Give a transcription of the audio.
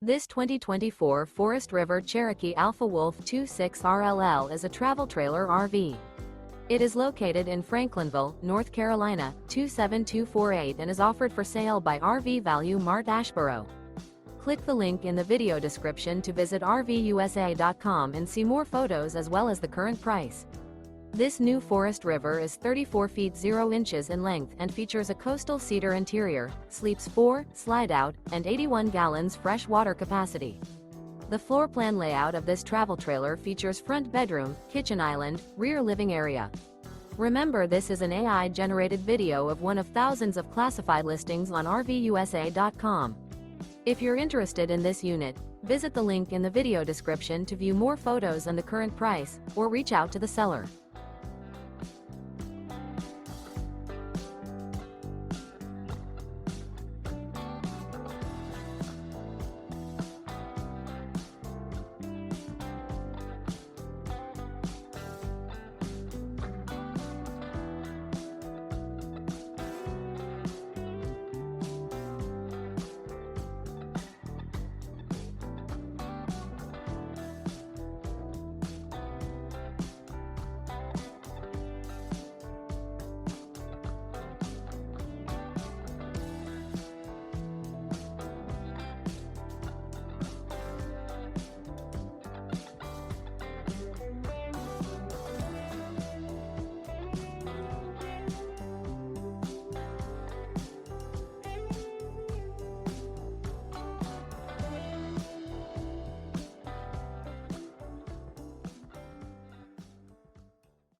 This 2024 Forest River Cherokee Alpha Wolf 26RLL is a travel trailer RV. It is located in Franklinville, North Carolina, 27248 and is offered for sale by RV Value Mart Asheboro. Click the link in the video description to visit RVUSA.com and see more photos as well as the current price. This new Forest River is 34 feet 0 inches in length and features a Coastal Cedar interior, sleeps 4, slide-out, and 81 gallons fresh water capacity. The floor plan layout of this travel trailer features front bedroom, kitchen island, rear living area. Remember, this is an AI-generated video of one of thousands of classified listings on RVUSA.com. If you're interested in this unit, visit the link in the video description to view more photos and the current price, or reach out to the seller.